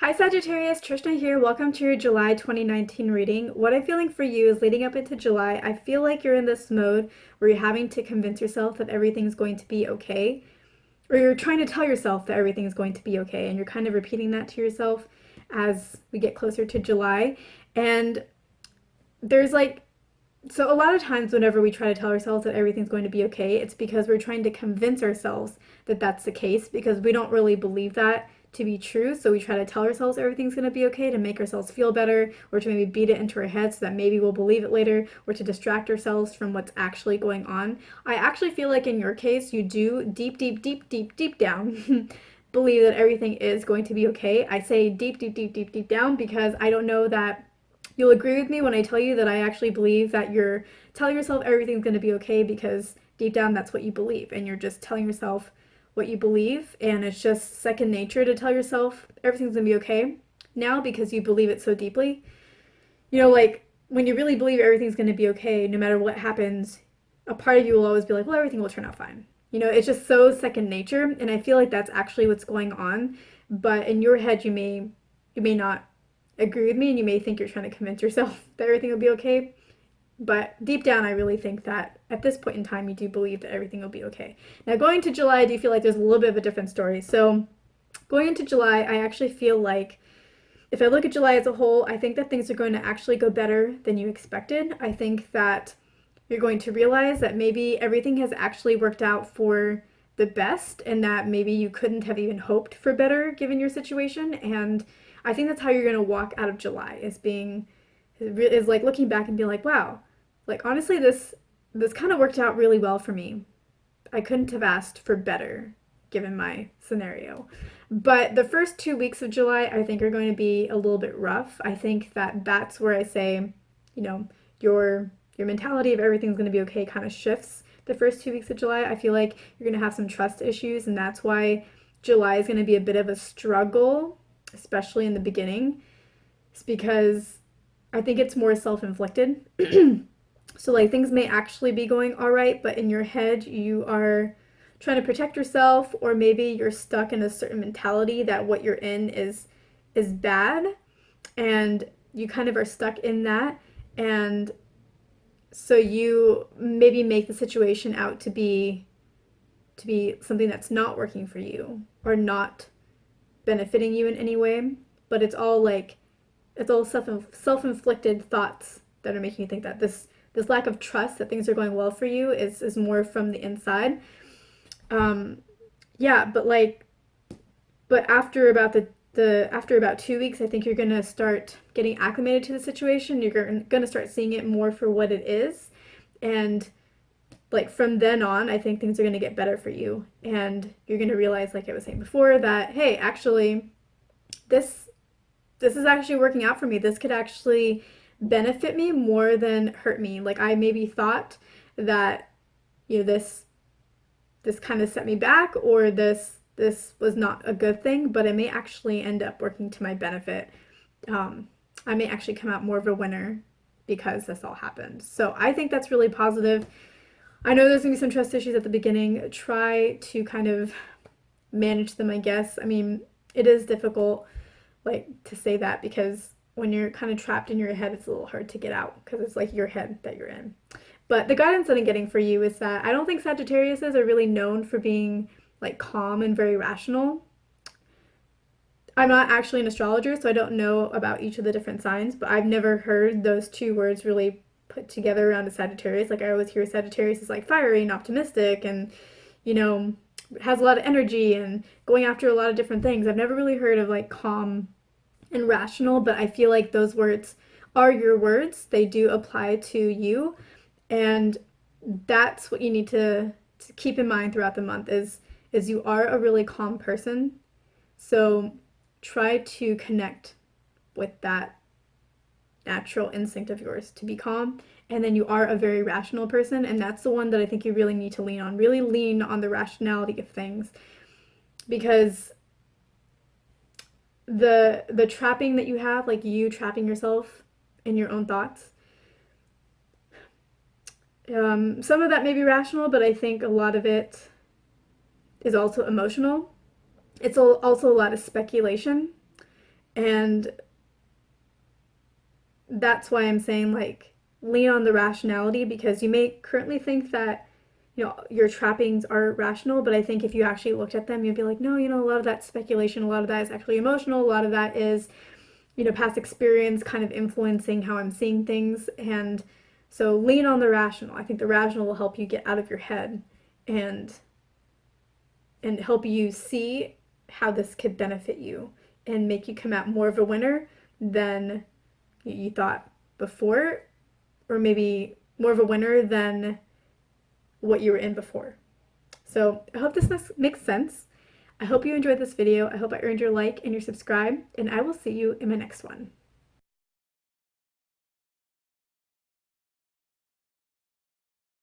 Hi Sagittarius, Trishna here. Welcome to your July 2019 reading. What I'm feeling for you is leading up into July, I feel like you're in this mode where you're having to convince yourself that everything's going to be okay, or you're trying to tell yourself that everything's going to be okay, and you're kind of repeating that to yourself as we get closer to July. And there's so a lot of times whenever we try to tell ourselves that everything's going to be okay, it's because we're trying to convince ourselves that that's the case because we don't really believe that to be true. So we try to tell ourselves everything's going to be okay to make ourselves feel better, or to maybe beat it into our head so that maybe we'll believe it later, or to distract ourselves from what's actually going on. I actually feel like in your case, you do deep down believe that everything is going to be okay. I say deep down because I don't know that you'll agree with me when I tell you that I actually believe that you're telling yourself everything's going to be okay because deep down that's what you believe, and you're just telling yourself what you believe, and it's just second nature to tell yourself everything's going to be okay now because you believe it so deeply. Like when you really believe everything's going to be okay, no matter what happens, a part of you will always be like, well, everything will turn out fine. It's just so second nature, and I feel like that's actually what's going on. But in your head, you may not agree with me, and you may think you're trying to convince yourself that everything will be okay. But deep down, I really think that at this point in time, you do believe that everything will be okay. Now, going to July, I do feel like there's a little bit of a different story. So, going into July, I actually feel like if I look at July as a whole, I think that things are going to actually go better than you expected. I think that you're going to realize that maybe everything has actually worked out for the best, and that maybe you couldn't have even hoped for better given your situation. And I think that's how you're going to walk out of July, is like looking back and being like, wow, like honestly this kind of worked out really well for me. I couldn't have asked for better given my scenario. But the first 2 weeks of July, I think, are going to be a little bit rough. I think that that's where I say, you know, your mentality of everything's going to be okay kind of shifts. The first 2 weeks of July, I feel like you're going to have some trust issues, and that's why July is going to be a bit of a struggle, especially in the beginning. It's because I think it's more self-inflicted. So like things may actually be going all right, but in your head you are trying to protect yourself, or maybe you're stuck in a certain mentality that what you're in is bad, and you kind of are stuck in that. And so you maybe make the situation out to be something that's not working for you or not benefiting you in any way, but it's all self-inflicted thoughts that are making you think that this lack of trust that things are going well for you is more from the inside. um yeah, but after about 2 weeks, I think you're gonna start getting acclimated to the situation. You're gonna start seeing it more for what it is, and like from then on, I think things are gonna get better for you, and you're gonna realize, like I was saying before, that hey, actually, this this is actually working out for me. This could actually benefit me more than hurt me. Like I maybe thought that this kind of set me back, or this was not a good thing, but it may actually end up working to my benefit. I may actually come out more of a winner because this all happened. So I think that's really positive. I know there's gonna be some trust issues at the beginning. Try to kind of manage them, I guess. I mean, it is difficult, like, to say that because when you're kind of trapped in your head, it's a little hard to get out because it's like your head that you're in. But the guidance that I'm getting for you is that I don't think Sagittariuses are really known for being like calm and very rational. I'm not actually an astrologer, so I don't know about each of the different signs, but I've never heard those two words really put together around a Sagittarius. Like I always hear Sagittarius is like fiery and optimistic, and you know, has a lot of energy and going after a lot of different things. I've never really heard of like calm and rational, but I feel like those words are your words. They do apply to you, and that's what you need to keep in mind throughout the month is you are a really calm person. So try to connect with that natural instinct of yours to be calm. And then you are a very rational person, and that's the one that I think you really need to lean on. Really lean on the rationality of things, because the trapping that you have, like you trapping yourself in your own thoughts, some of that may be rational, but I think a lot of it is also emotional. It's also a lot of speculation, And that's why I'm saying, like, lean on the rationality, because you may currently think that, you know, your trappings are rational, but I think if you actually looked at them, you'd be like, no, you know, a lot of that's speculation, a lot of that is actually emotional, a lot of that is, you know, past experience kind of influencing how I'm seeing things. And so lean on the rational. I think the rational will help you get out of your head and help you see how this could benefit you and make you come out more of a winner than you thought before, or maybe more of a winner than what you were in before. So I hope this makes sense. I hope you enjoyed this video. I hope I earned your like and your subscribe, and I will see you in my next one.